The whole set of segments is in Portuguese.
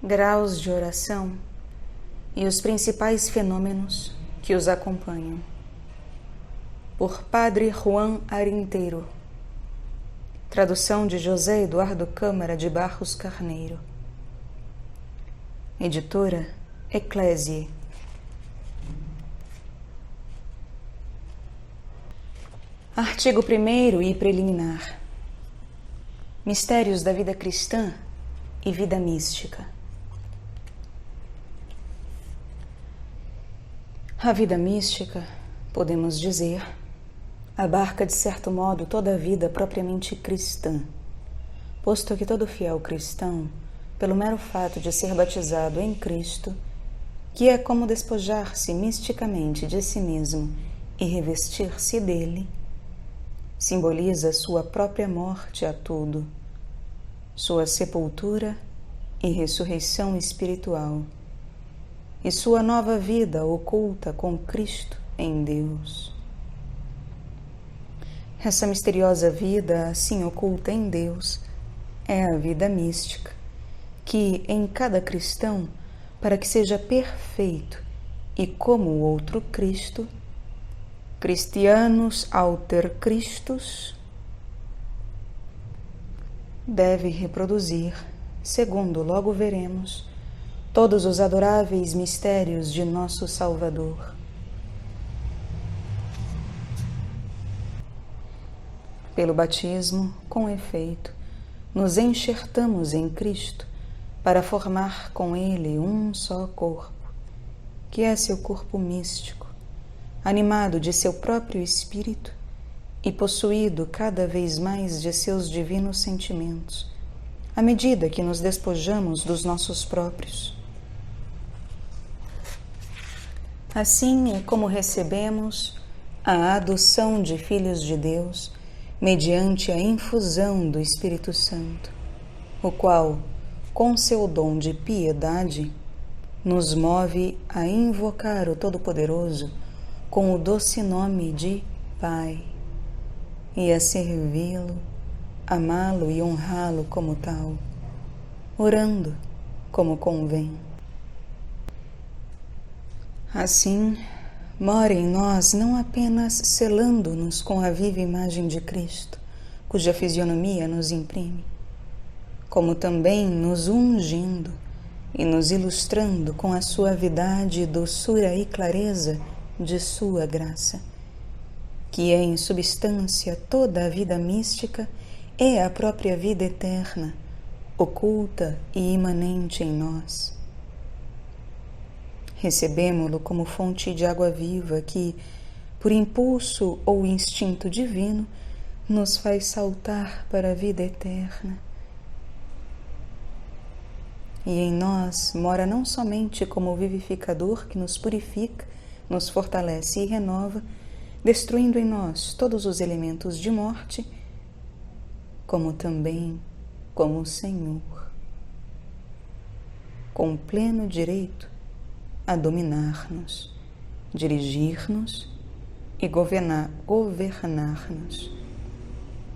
Graus de oração e os principais fenômenos que os acompanham. Por Padre Juan Arinteiro. Tradução de José Eduardo Câmara de Barros Carneiro. Editora Eclésie. Artigo 1º e preliminar. Mistérios da vida cristã e vida mística. A vida mística, podemos dizer, abarca de certo modo toda a vida propriamente cristã, posto que todo fiel cristão, pelo mero fato de ser batizado em Cristo, que é como despojar-se misticamente de si mesmo e revestir-se dele, simboliza sua própria morte a tudo, sua sepultura e ressurreição espiritual, e sua nova vida oculta com Cristo em Deus. Essa misteriosa vida, assim oculta em Deus, é a vida mística, que em cada cristão, para que seja perfeito e como o outro Cristo, Christianus alter Christus, deve reproduzir, segundo logo veremos, todos os adoráveis mistérios de nosso Salvador. Pelo batismo, com efeito, nos enxertamos em Cristo para formar com Ele um só corpo, que é seu corpo místico, animado de seu próprio Espírito e possuído cada vez mais de seus divinos sentimentos, à medida que nos despojamos dos nossos próprios. Assim é como recebemos a adoção de filhos de Deus mediante a infusão do Espírito Santo, o qual, com seu dom de piedade, nos move a invocar o Todo-Poderoso com o doce nome de Pai e a servi-lo, amá-lo e honrá-lo como tal, orando como convém. Assim, mora em nós não apenas selando-nos com a viva imagem de Cristo, cuja fisionomia nos imprime, como também nos ungindo e nos ilustrando com a suavidade, doçura e clareza de sua graça, que é em substância toda a vida mística e a própria vida eterna, oculta e imanente em nós. Recebemo-lo como fonte de água viva que, por impulso ou instinto divino, nos faz saltar para a vida eterna. E em nós mora não somente como vivificador que nos purifica, nos fortalece e renova, destruindo em nós todos os elementos de morte, como também como o Senhor, com pleno direito a dominar-nos, dirigir-nos e governar-nos,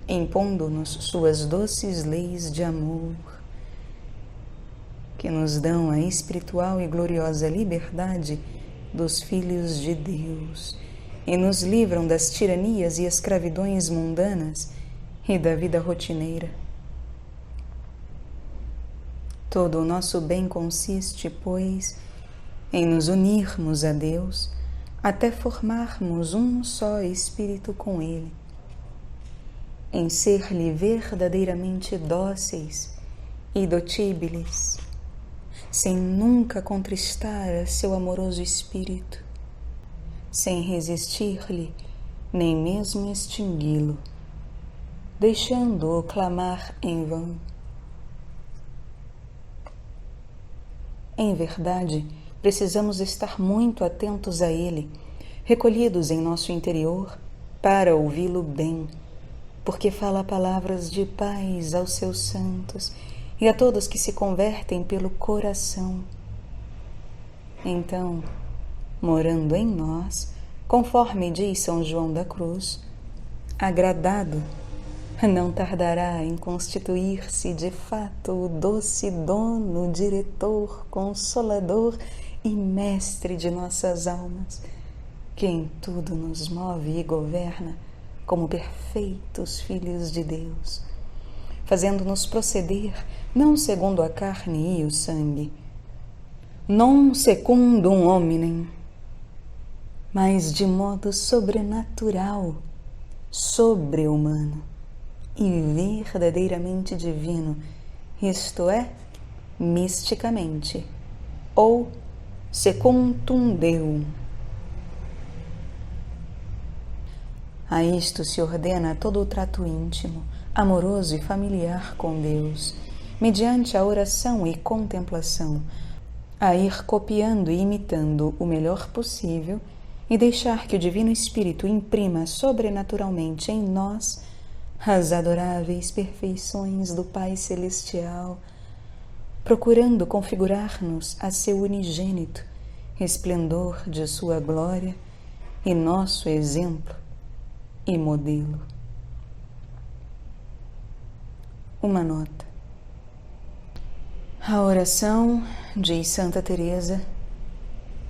impondo-nos suas doces leis de amor, que nos dão a espiritual e gloriosa liberdade dos filhos de Deus e nos livram das tiranias e escravidões mundanas e da vida rotineira. Todo o nosso bem consiste, pois, em nos unirmos a Deus até formarmos um só espírito com Ele, em ser-lhe verdadeiramente dóceis e dotíbiles, sem nunca contristar seu amoroso espírito, sem resistir-lhe, nem mesmo extingui-lo, deixando-o clamar em vão. Em verdade, precisamos estar muito atentos a Ele, recolhidos em nosso interior, para ouvi-lo bem, porque fala palavras de paz aos seus santos e a todos que se convertem pelo coração. Então, morando em nós, conforme diz São João da Cruz, agradado, não tardará em constituir-se de fato o doce dono, diretor, consolador e mestre de nossas almas, que em tudo nos move e governa como perfeitos filhos de Deus, fazendo-nos proceder não segundo a carne e o sangue, non secundum hominem, mas de modo sobrenatural, sobre-humano e verdadeiramente divino, isto é, misticamente, ou secundum Deum. A isto se ordena todo o trato íntimo, amoroso e familiar com Deus, mediante a oração e contemplação, a ir copiando e imitando o melhor possível e deixar que o Divino Espírito imprima sobrenaturalmente em nós as adoráveis perfeições do Pai Celestial, procurando configurar-nos a seu unigênito, esplendor de sua glória e nosso exemplo e modelo. Uma nota. A oração, diz Santa Teresa,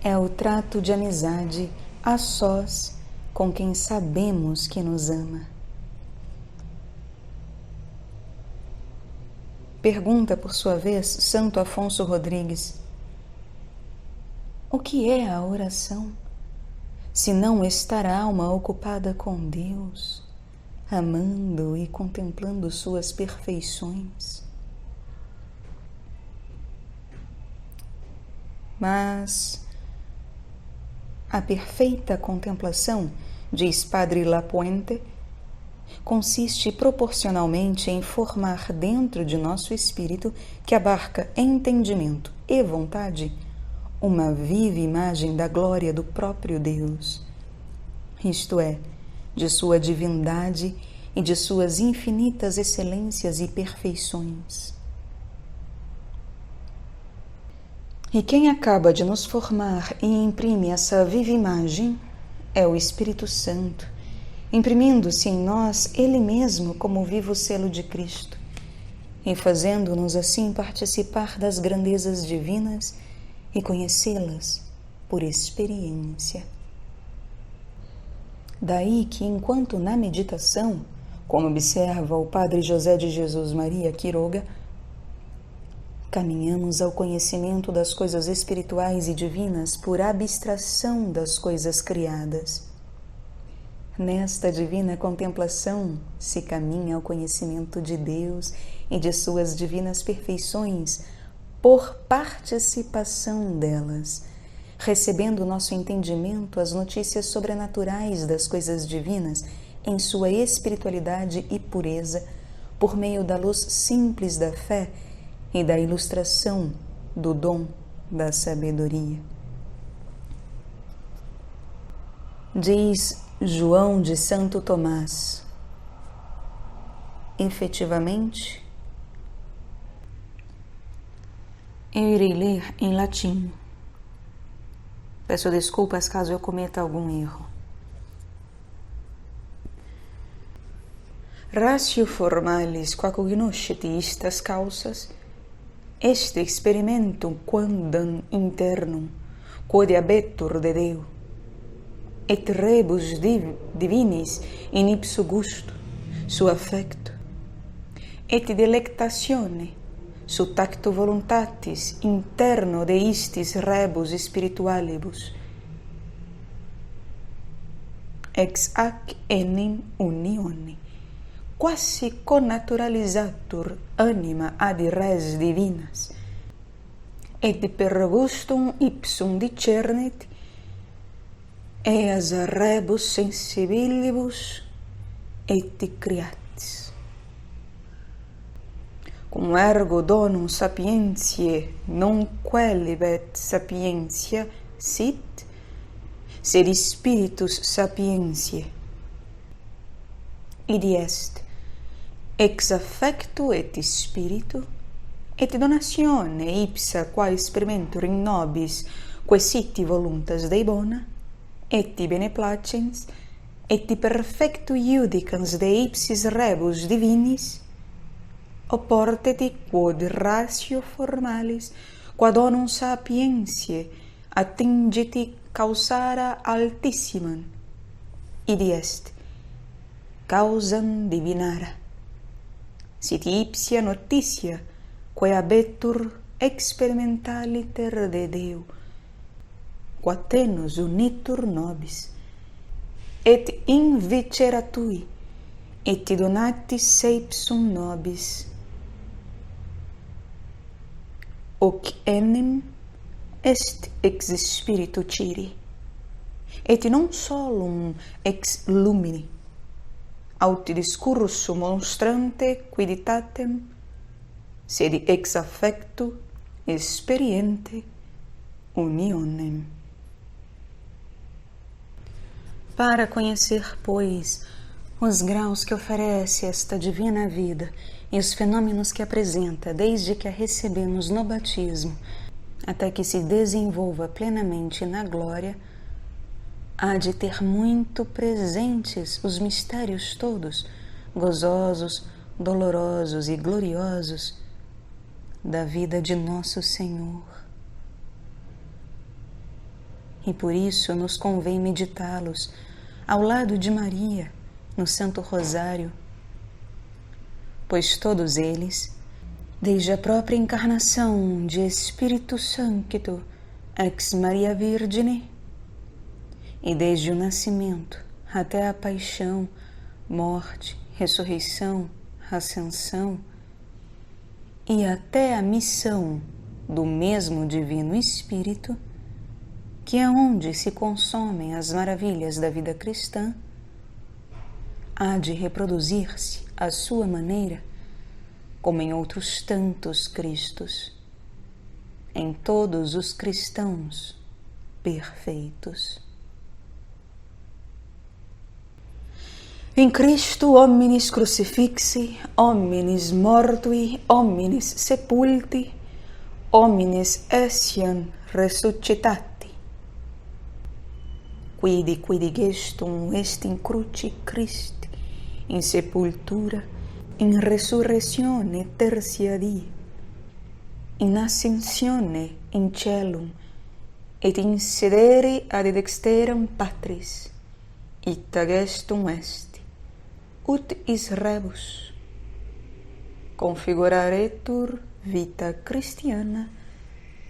é o trato de amizade a sós com quem sabemos que nos ama. Pergunta, por sua vez, Santo Afonso Rodrigues: o que é a oração, se não estar a alma ocupada com Deus, amando e contemplando suas perfeições? Mas a perfeita contemplação, diz Padre Lapuente, consiste proporcionalmente em formar dentro de nosso espírito, que abarca entendimento e vontade, uma viva imagem da glória do próprio Deus, isto é, de sua divindade e de suas infinitas excelências e perfeições. E quem acaba de nos formar e imprime essa viva imagem é o Espírito Santo, imprimindo-se em nós Ele mesmo como vivo selo de Cristo e fazendo-nos assim participar das grandezas divinas e conhecê-las por experiência. Daí que, enquanto na meditação, como observa o Padre José de Jesus Maria Quiroga, caminhamos ao conhecimento das coisas espirituais e divinas por abstração das coisas criadas. Nesta divina contemplação se caminha ao conhecimento de Deus e de suas divinas perfeições por participação delas, recebendo nosso entendimento as notícias sobrenaturais das coisas divinas em sua espiritualidade e pureza, por meio da luz simples da fé e da ilustração do dom da sabedoria. Diz João de Santo Tomás: efetivamente, eu irei ler em latim. Peço desculpas caso eu cometa algum erro. Ratio formalis qua cognosceti istas causas, est experimentum quandam internum, quod habetur de Deo, et rebus divinis in ipso gusto, su affecto, et delectatione, su tacto voluntatis interno de istis rebus spiritualibus, ex hac enim unione, quasi connaturalizatur anima ad res divinas, et per gustum ipsum discernet, eas rebus sensibilibus et creatis. Cum ergo donum sapientiae non quaelibet sapientia sit, sed spiritus sapientiae. Idi est ex affectu et spiritu, et donatione ipsa qua experimentur in nobis quesiti voluntas Dei bona, et beneplacens, et perfectu iudicans de ipsis rebus divinis, oportet quod ratio formalis, quad onum sapientiae attingit causara altissimam, idi est causam divinara. Sit ipsia notitia, quae habetur experimentaliter de Deo, quod tenus unitur nobis, et inviceratui, et donatis seipsum nobis, hoc enim est ex spiritu ciri, et non solum ex lumini, aut discursu monstrante quiditatem, sed ex affectu experiente unionem. Para conhecer, pois, os graus que oferece esta divina vida e os fenômenos que apresenta desde que a recebemos no batismo até que se desenvolva plenamente na glória, há de ter muito presentes os mistérios todos, gozosos, dolorosos e gloriosos da vida de nosso Senhor. E por isso nos convém meditá-los ao lado de Maria, no Santo Rosário, pois todos eles, desde a própria encarnação de Espírito Sancto ex Maria Virgine, e desde o nascimento até a paixão, morte, ressurreição, ascensão, e até a missão do mesmo Divino Espírito, que é onde se consomem as maravilhas da vida cristã, há de reproduzir-se à sua maneira, como em outros tantos Cristos, em todos os cristãos perfeitos. In Christo hominis crucifixi, hominis mortui, hominis sepulti, hominis essian resuscitati. Quid gestum est in cruci Christi, in sepultura, in resurrectione tertia die, in ascensione in caelum, et in sedere ad dexteram Patris, ita gestum est, ut is rebus, configuraretur vita Christiana,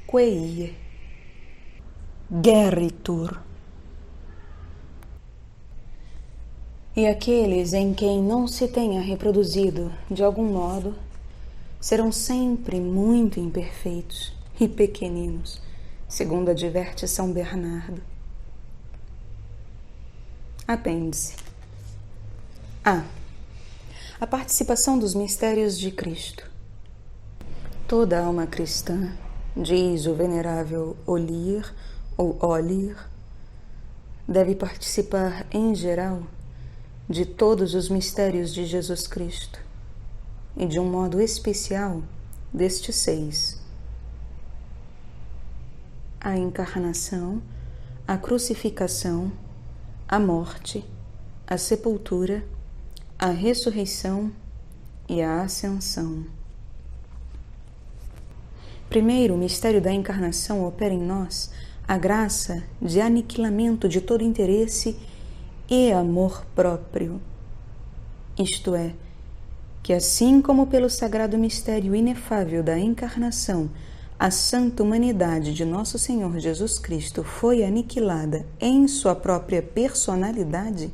quae geritur. E aqueles em quem não se tenha reproduzido de algum modo serão sempre muito imperfeitos e pequeninos, segundo adverte São Bernardo. Apêndice A. A participação dos mistérios de Cristo. Toda alma cristã, diz o venerável Olir ou Olir, deve participar em geral de todos os mistérios de Jesus Cristo, e de um modo especial destes 6: a encarnação, a crucificação, a morte, a sepultura, a ressurreição e a ascensão. Primeiro, o mistério da encarnação opera em nós a graça de aniquilamento de todo interesse e amor próprio, isto é, que assim como pelo sagrado mistério inefável da encarnação a santa humanidade de nosso Senhor Jesus Cristo foi aniquilada em sua própria personalidade,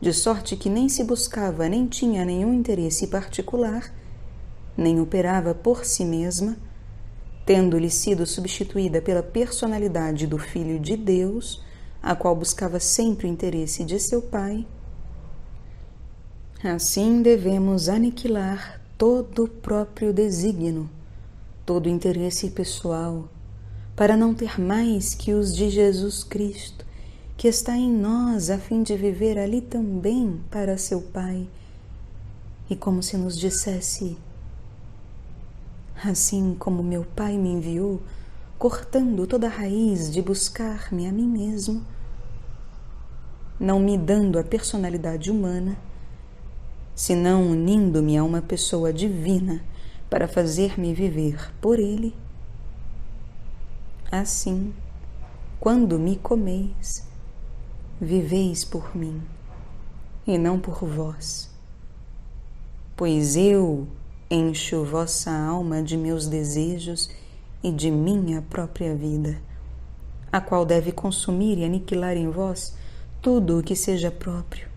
de sorte que nem se buscava nem tinha nenhum interesse particular, nem operava por si mesma, tendo-lhe sido substituída pela personalidade do Filho de Deus, a qual buscava sempre o interesse de seu Pai, assim devemos aniquilar todo o próprio desígnio, todo o interesse pessoal, para não ter mais que os de Jesus Cristo, que está em nós a fim de viver ali também para seu Pai, e como se nos dissesse: assim como meu Pai me enviou, cortando toda a raiz de buscar-me a mim mesmo, não me dando a personalidade humana, senão unindo-me a uma pessoa divina para fazer-me viver por Ele. Assim, quando me comeis, viveis por mim, e não por vós, pois eu encho vossa alma de meus desejos e de minha própria vida, a qual deve consumir e aniquilar em vós tudo o que seja próprio,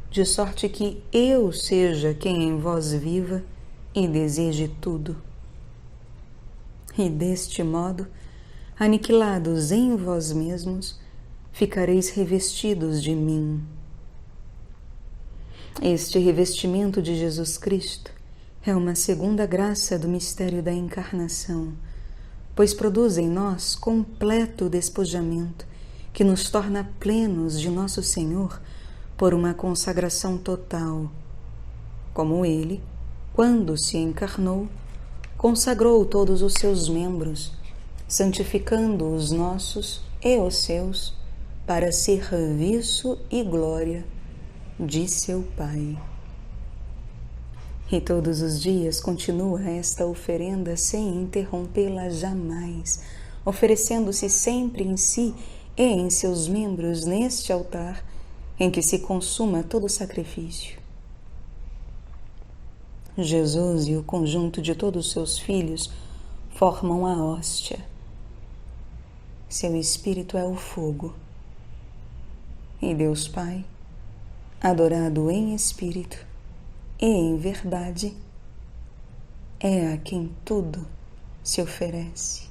de sorte que eu seja quem em vós viva e deseje tudo. E deste modo, aniquilados em vós mesmos, ficareis revestidos de mim. Este revestimento de Jesus Cristo é uma segunda graça do mistério da encarnação, pois produz em nós completo despojamento que nos torna plenos de nosso Senhor por uma consagração total, como Ele, quando se encarnou, consagrou todos os seus membros, santificando os nossos e os seus para serviço e glória de seu Pai. E todos os dias continua esta oferenda sem interrompê-la jamais, oferecendo-se sempre em si e em seus membros neste altar em que se consuma todo sacrifício. Jesus e o conjunto de todos os seus filhos formam a hóstia. Seu Espírito é o fogo. E Deus Pai, adorado em espírito e em verdade, é a quem tudo se oferece.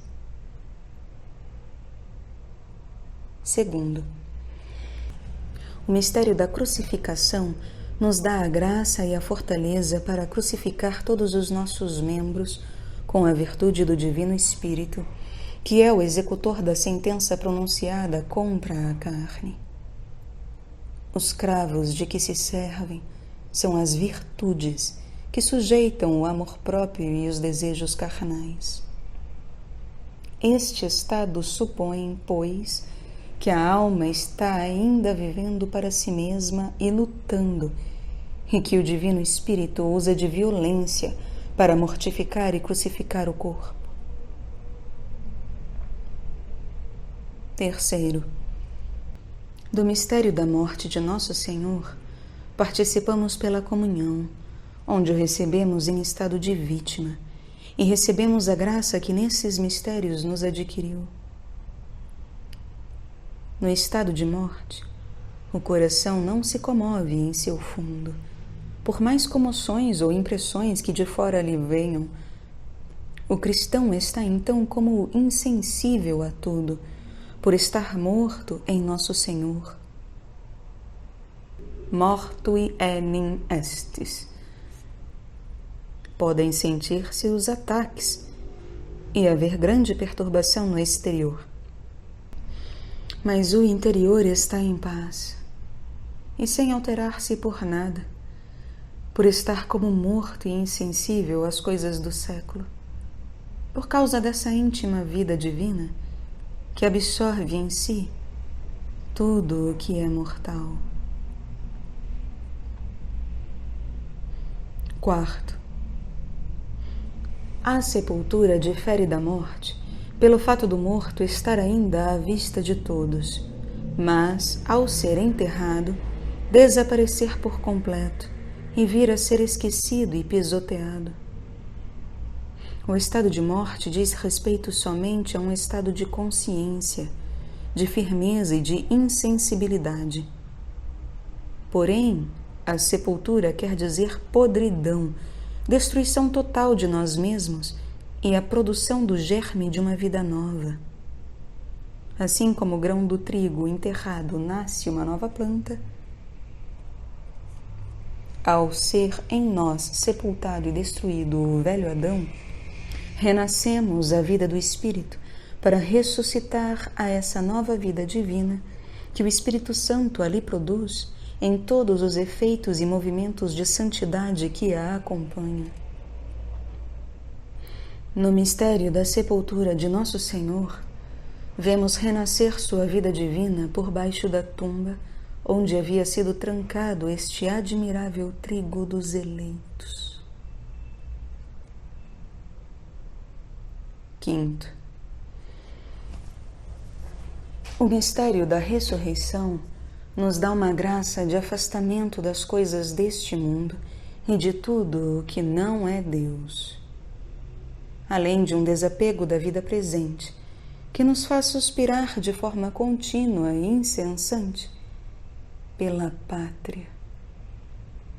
Segundo, o mistério da crucificação nos dá a graça e a fortaleza para crucificar todos os nossos membros com a virtude do Divino Espírito, que é o executor da sentença pronunciada contra a carne. Os cravos de que se servem são as virtudes que sujeitam o amor próprio e os desejos carnais. Este estado supõe, pois, que a alma está ainda vivendo para si mesma e lutando, e que o Divino Espírito usa de violência para mortificar e crucificar o corpo. Terceiro, do mistério da morte de Nosso Senhor, participamos pela comunhão, onde o recebemos em estado de vítima, e recebemos a graça que nesses mistérios nos adquiriu. No estado de morte, o coração não se comove em seu fundo, por mais comoções ou impressões que de fora lhe venham. O cristão está então como insensível a tudo, por estar morto em Nosso Senhor. Mortui enim estis. Podem sentir-se os ataques e haver grande perturbação no exterior. Mas o interior está em paz e sem alterar-se por nada, por estar como morto e insensível às coisas do século, por causa dessa íntima vida divina que absorve em si tudo o que é mortal. Quarto, a sepultura difere da morte pelo fato do morto estar ainda à vista de todos, mas, ao ser enterrado, desaparecer por completo e vir a ser esquecido e pisoteado. O estado de morte diz respeito somente a um estado de consciência, de firmeza e de insensibilidade. Porém, a sepultura quer dizer podridão, destruição total de nós mesmos e a produção do germe de uma vida nova. Assim como o grão do trigo enterrado nasce uma nova planta, ao ser em nós sepultado e destruído o velho Adão, renascemos a vida do Espírito para ressuscitar a essa nova vida divina que o Espírito Santo ali produz em todos os efeitos e movimentos de santidade que a acompanham. No mistério da sepultura de Nosso Senhor, vemos renascer sua vida divina por baixo da tumba, onde havia sido trancado este admirável trigo dos eleitos. Quinto, o mistério da ressurreição nos dá uma graça de afastamento das coisas deste mundo e de tudo o que não é Deus, além de um desapego da vida presente, que nos faz suspirar de forma contínua e incessante pela pátria,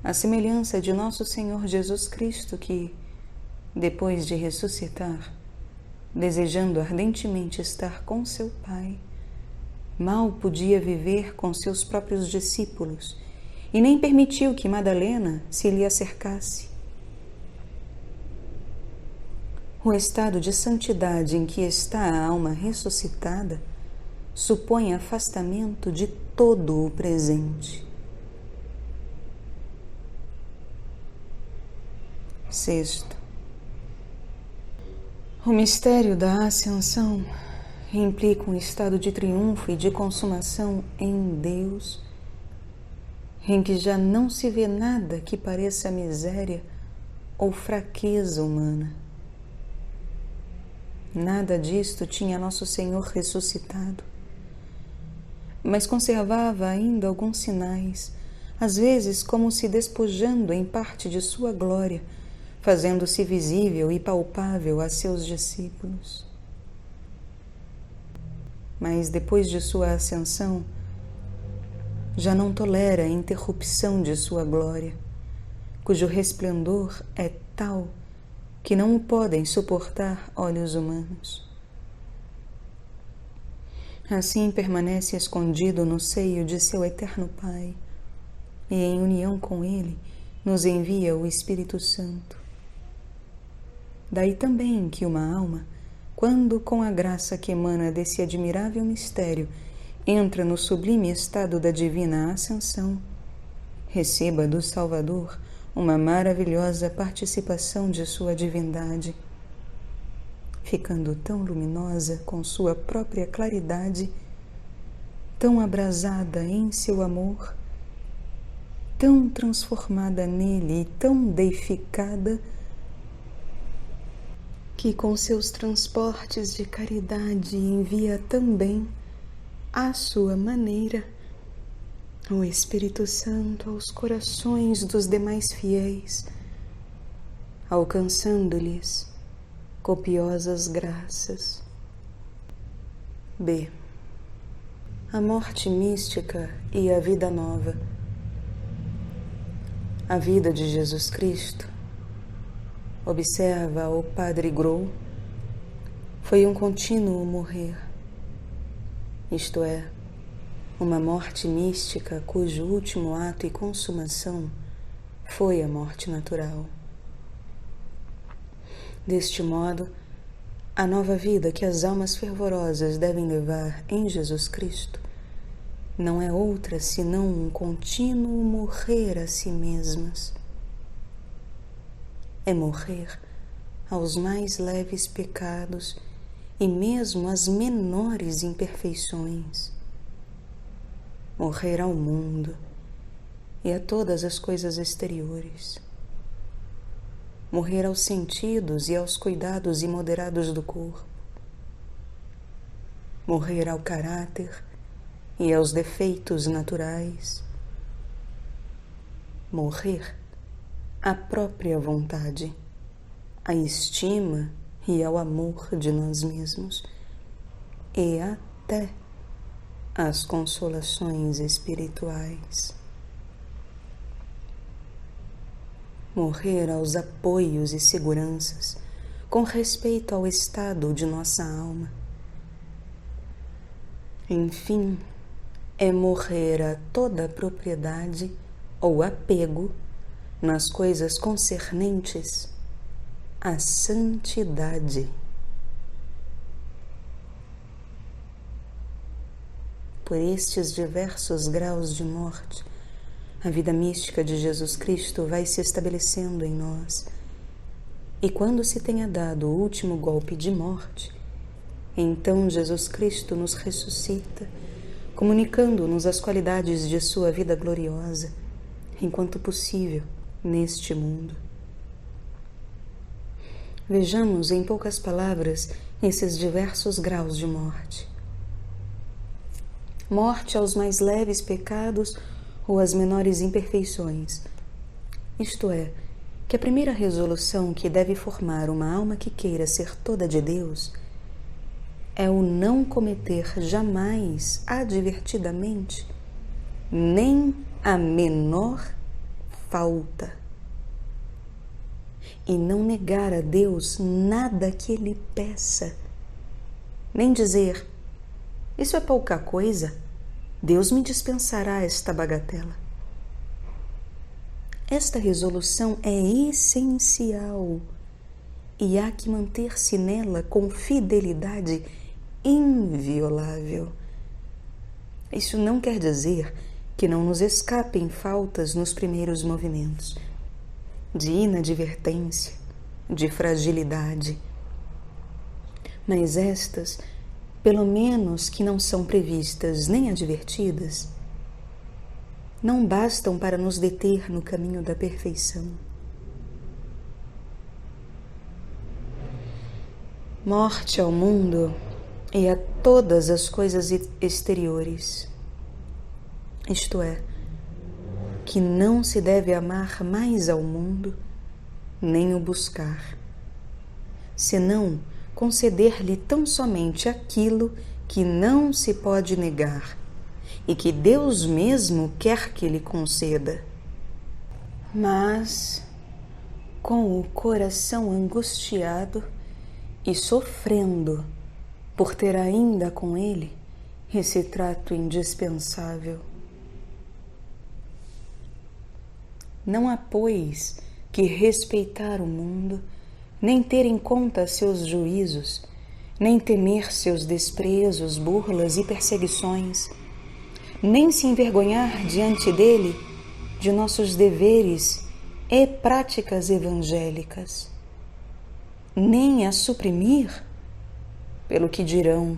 à semelhança de nosso Senhor Jesus Cristo, que, depois de ressuscitar, desejando ardentemente estar com seu Pai, mal podia viver com seus próprios discípulos e nem permitiu que Madalena se lhe acercasse. O estado de santidade em que está a alma ressuscitada supõe afastamento de todo o presente. Sexto, o mistério da ascensão implica um estado de triunfo e de consumação em Deus, em que já não se vê nada que pareça miséria ou fraqueza humana. Nada disto tinha nosso Senhor ressuscitado, mas conservava ainda alguns sinais, às vezes como se despojando em parte de sua glória, fazendo-se visível e palpável a seus discípulos. Mas depois de sua ascensão, já não tolera a interrupção de sua glória, cujo resplendor é tal que não o podem suportar olhos humanos. Assim permanece escondido no seio de seu eterno Pai, e em união com Ele nos envia o Espírito Santo. Daí também que uma alma, quando com a graça que emana desse admirável mistério entra no sublime estado da divina ascensão, receba do Salvador uma maravilhosa participação de sua divindade, ficando tão luminosa com sua própria claridade, tão abrasada em seu amor, tão transformada nele e tão deificada, que com seus transportes de caridade envia também, à sua maneira, o Espírito Santo aos corações dos demais fiéis, alcançando-lhes copiosas graças. B. A morte mística e a vida nova. A vida de Jesus Cristo, observa o Padre Grau, foi um contínuo morrer, isto é, uma morte mística cujo último ato e consumação foi a morte natural. Deste modo, a nova vida que as almas fervorosas devem levar em Jesus Cristo não é outra senão um contínuo morrer a si mesmas. É morrer aos mais leves pecados e mesmo às menores imperfeições. Morrer ao mundo e a todas as coisas exteriores. Morrer aos sentidos e aos cuidados imoderados do corpo. Morrer ao caráter e aos defeitos naturais. Morrer à própria vontade, à estima e ao amor de nós mesmos, e até às consolações espirituais. Morrer aos apoios e seguranças com respeito ao estado de nossa alma. Enfim, é morrer a toda propriedade ou apego nas coisas concernentes à santidade. Por estes diversos graus de morte, a vida mística de Jesus Cristo vai se estabelecendo em nós, e quando se tenha dado o último golpe de morte, Então Jesus Cristo nos ressuscita, comunicando-nos as qualidades de sua vida gloriosa, enquanto possível, neste mundo. Vejamos, em poucas palavras, esses diversos graus de morte. Morte aos mais leves pecados ou às menores imperfeições. Isto é, que a primeira resolução que deve formar uma alma que queira ser toda de Deus é o não cometer jamais, advertidamente, nem a menor falta. E não negar a Deus nada que Ele peça, nem dizer, isso é pouca coisa, Deus me dispensará esta bagatela. Esta resolução é essencial e há que manter-se nela com fidelidade inviolável. Isso não quer dizer que não nos escapem faltas nos primeiros movimentos, de inadvertência, de fragilidade. Mas estas, pelo menos que não são previstas nem advertidas, não bastam para nos deter no caminho da perfeição. Morte ao mundo e a todas as coisas exteriores. Isto é, que não se deve amar mais ao mundo, nem o buscar, senão conceder-lhe tão somente aquilo que não se pode negar e que Deus mesmo quer que lhe conceda. Mas, com o coração angustiado e sofrendo por ter ainda com ele esse trato indispensável. Não há, pois, que respeitar o mundo, nem ter em conta seus juízos, nem temer seus desprezos, burlas e perseguições, nem se envergonhar diante dele de nossos deveres e práticas evangélicas, nem a suprimir pelo que dirão.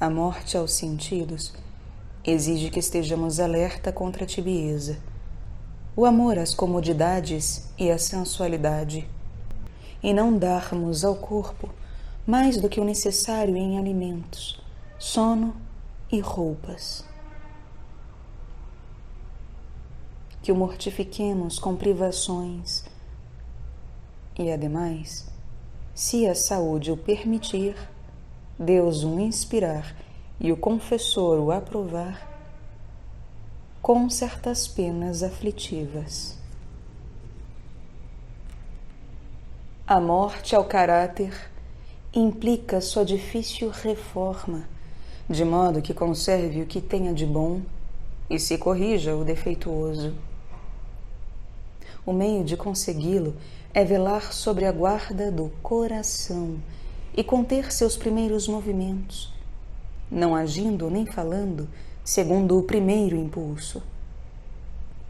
A morte aos sentidos exige que estejamos alerta contra a tibieza, o amor às comodidades e à sensualidade, e não darmos ao corpo mais do que o necessário em alimentos, sono e roupas. Que o mortifiquemos com privações e, ademais, se a saúde o permitir, Deus o inspirar e o confessor o aprovar, com certas penas aflitivas. A morte ao caráter implica sua difícil reforma, de modo que conserve o que tenha de bom e se corrija o defeituoso. O meio de consegui-lo é velar sobre a guarda do coração e conter seus primeiros movimentos, não agindo nem falando segundo o primeiro impulso,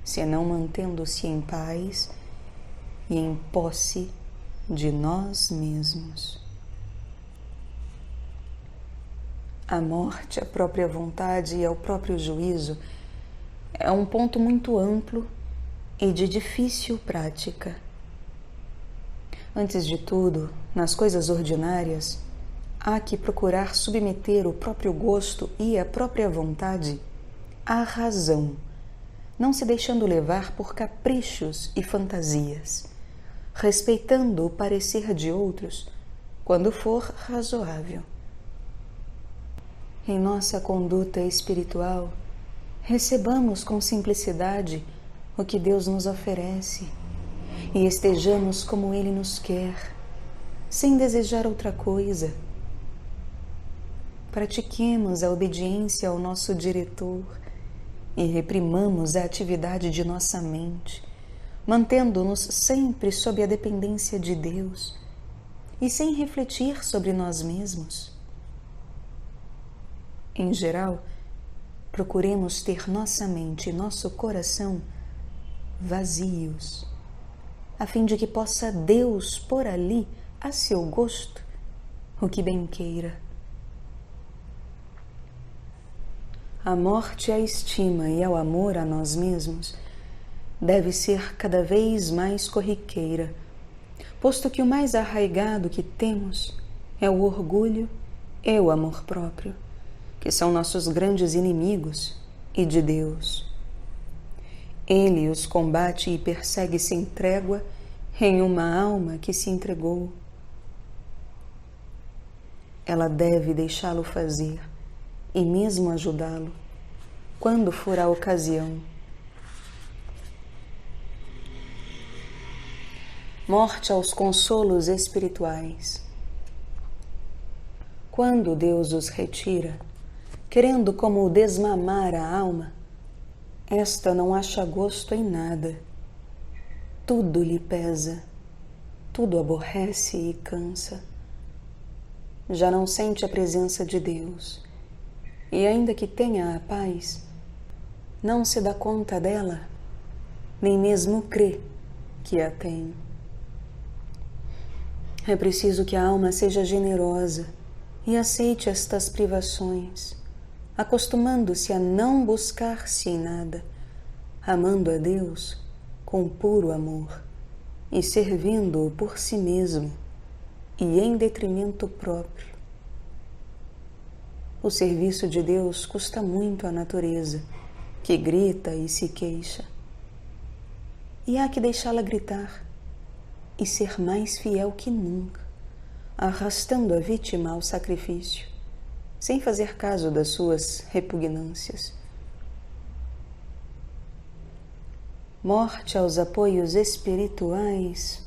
senão mantendo-se em paz e em posse de nós mesmos. A morte à própria vontade e ao próprio juízo é um ponto muito amplo e de difícil prática. Antes de tudo, nas coisas ordinárias, há que procurar submeter o próprio gosto e a própria vontade à razão, não se deixando levar por caprichos e fantasias, respeitando o parecer de outros quando for razoável. Em nossa conduta espiritual, recebamos com simplicidade o que Deus nos oferece e estejamos como Ele nos quer, sem desejar outra coisa. Pratiquemos a obediência ao nosso diretor e reprimamos a atividade de nossa mente, mantendo-nos sempre sob a dependência de Deus e sem refletir sobre nós mesmos. Em geral, procuremos ter nossa mente e nosso coração vazios, a fim de que possa Deus pôr ali, a seu gosto, o que bem queira. A morte à estima e ao amor a nós mesmos deve ser cada vez mais corriqueira, posto que o mais arraigado que temos é o orgulho e o amor próprio, que são nossos grandes inimigos e de Deus. Ele os combate e persegue sem trégua em uma alma que se entregou. Ela deve deixá-lo fazer e mesmo ajudá-lo, quando for a ocasião. Morte aos consolos espirituais. Quando Deus os retira, querendo como desmamar a alma, esta não acha gosto em nada. Tudo lhe pesa, tudo aborrece e cansa. Já não sente a presença de Deus, e ainda que tenha a paz, não se dá conta dela, nem mesmo crê que a tem. É preciso que a alma seja generosa e aceite estas privações, acostumando-se a não buscar-se em nada, amando a Deus com puro amor e servindo-o por si mesmo e em detrimento próprio. O serviço de Deus custa muito à natureza, que grita e se queixa. E há que deixá-la gritar e ser mais fiel que nunca, arrastando a vítima ao sacrifício, sem fazer caso das suas repugnâncias. Morte aos apoios espirituais.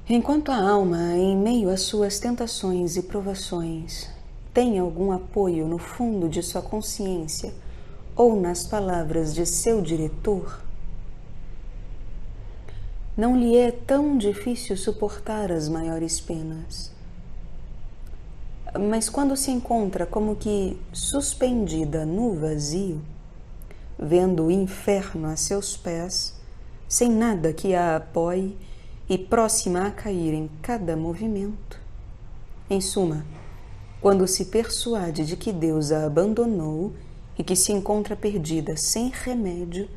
Enquanto a alma, em meio às suas tentações e provações, tem algum apoio no fundo de sua consciência ou nas palavras de seu diretor, não lhe é tão difícil suportar as maiores penas. Mas quando se encontra como que suspendida no vazio, vendo o inferno a seus pés, sem nada que a apoie e próxima a cair em cada movimento, em suma, quando se persuade de que Deus a abandonou e que se encontra perdida sem remédio,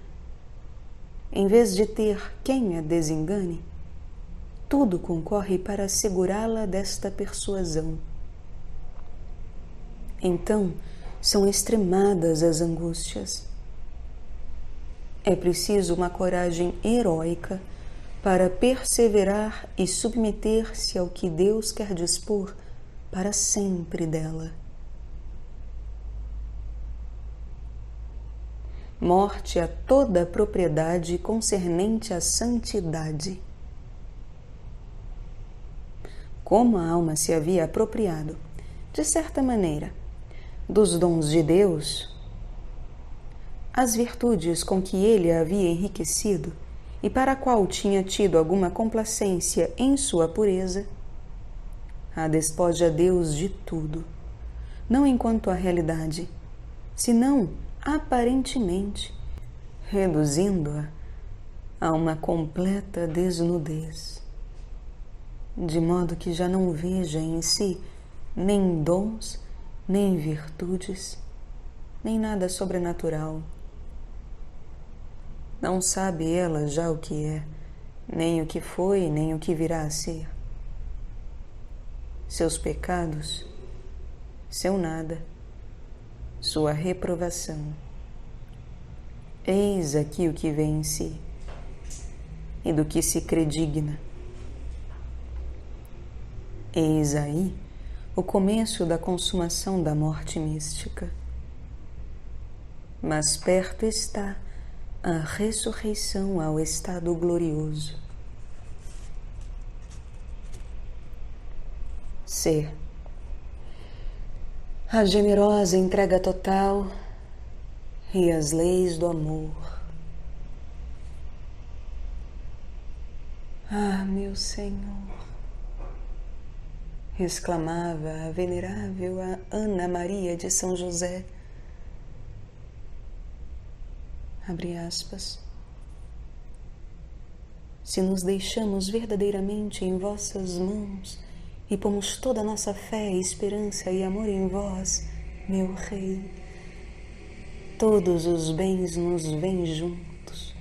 em vez de ter quem a desengane, tudo concorre para segurá-la desta persuasão. Então, são extremadas as angústias. É preciso uma coragem heróica para perseverar e submeter-se ao que Deus quer dispor para sempre dela. Morte a toda a propriedade concernente à santidade. Como a alma se havia apropriado, de certa maneira, dos dons de Deus, as virtudes com que ele a havia enriquecido e para a qual tinha tido alguma complacência em sua pureza, a despoja Deus de tudo, não enquanto a realidade, senão aparentemente, reduzindo-a a uma completa desnudez, de modo que já não veja em si nem dons, nem virtudes, nem nada sobrenatural. Não sabe ela já o que é, nem o que foi, nem o que virá a ser. Seus pecados, seu nada, sua reprovação. Eis aqui o que vê em si e do que se crê digna. Eis aí o começo da consumação da morte mística. Mas perto está a ressurreição ao estado glorioso. C. A generosa entrega total e as leis do amor. Ah, meu Senhor! Exclamava a venerável Ana Maria de São José. Abre aspas. se nos deixamos verdadeiramente em vossas mãos e pomos toda a nossa fé, esperança e amor em vós, meu Rei, todos os bens nos vêm juntos,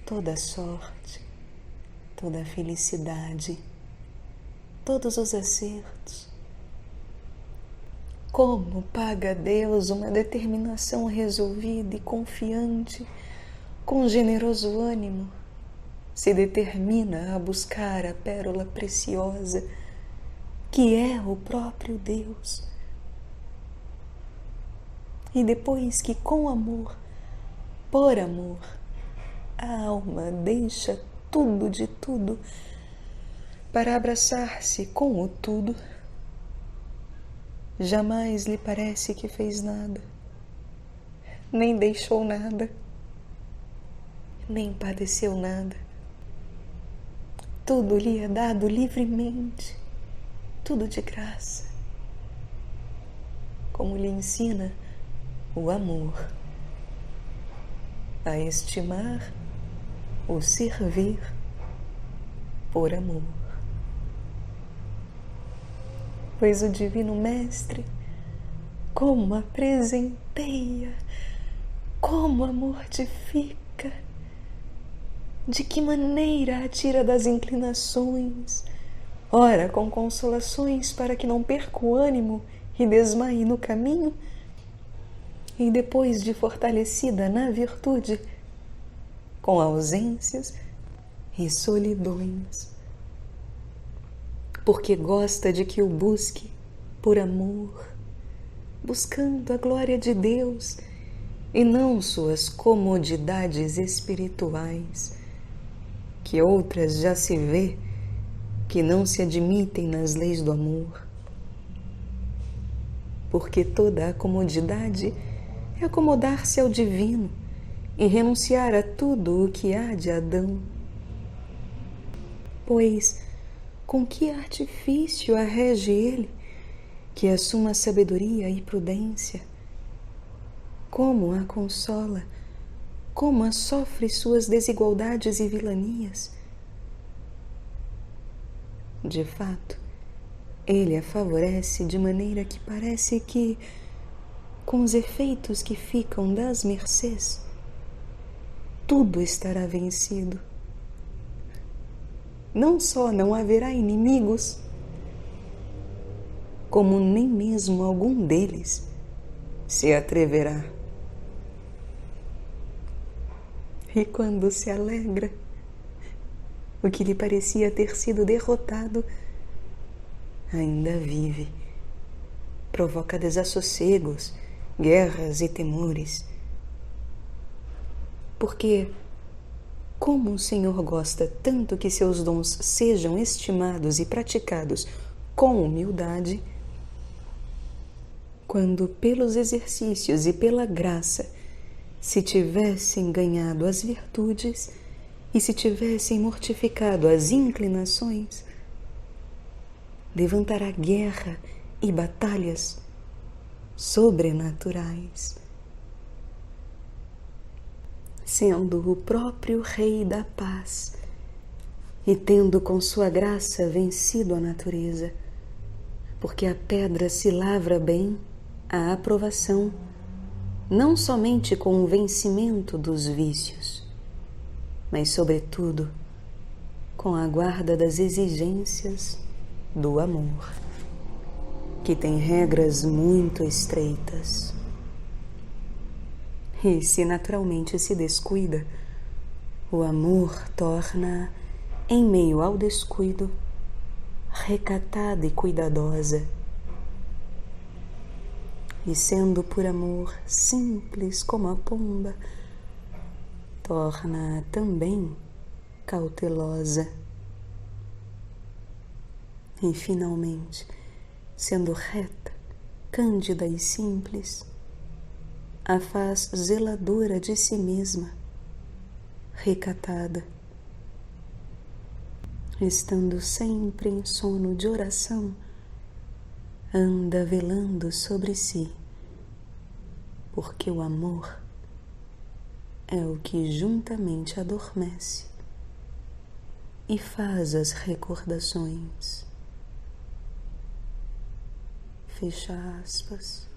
toda a sorte, toda a felicidade, todos os acertos. Como paga Deus uma determinação resolvida e confiante, com generoso ânimo, se determina a buscar a pérola preciosa, que é o próprio Deus. E depois que com amor, por amor, a alma deixa tudo de tudo para abraçar-se com o tudo, jamais lhe parece que fez nada, nem deixou nada, nem padeceu nada. Tudo lhe é dado livremente, tudo de graça, como lhe ensina o amor, a estimar, o servir por amor. Pois o Divino Mestre, como a presenteia, como a mortifica, de que maneira a tira das inclinações, ora com consolações para que não perca o ânimo e desmaie no caminho, e depois de fortalecida na virtude, com ausências e solidões, porque gosta de que o busque por amor, buscando a glória de Deus e não suas comodidades espirituais, que outras já se vê que não se admitem nas leis do amor, porque toda a comodidade é acomodar-se ao divino e renunciar a tudo o que há de Adão. Pois com que artifício a rege ele, que assuma a sabedoria e prudência? Como a consola, como a sofre suas desigualdades e vilanias? De fato, ele a favorece de maneira que parece que, com os efeitos que ficam das mercês, tudo estará vencido. Não só não haverá inimigos, como nem mesmo algum deles se atreverá. E quando se alegra, o que lhe parecia ter sido derrotado ainda vive, provoca desassossegos, guerras e temores. Porque, como o Senhor gosta tanto que seus dons sejam estimados e praticados com humildade, quando pelos exercícios e pela graça se tivessem ganhado as virtudes e se tivessem mortificado as inclinações, levantará guerra e batalhas sobrenaturais, sendo o próprio Rei da Paz e tendo com sua graça vencido a natureza, porque a pedra se lavra bem à aprovação, não somente com o vencimento dos vícios, mas, sobretudo, com a guarda das exigências do amor, que tem regras muito estreitas. E se naturalmente se descuida, o amor torna, em meio ao descuido, recatada e cuidadosa. E sendo por amor simples como a pomba, torna também cautelosa. E finalmente, sendo reta, cândida e simples, a faz zeladora de si mesma, recatada. Estando sempre em sono de oração, anda velando sobre si, porque o amor é o que juntamente adormece e faz as recordações. Fecha aspas.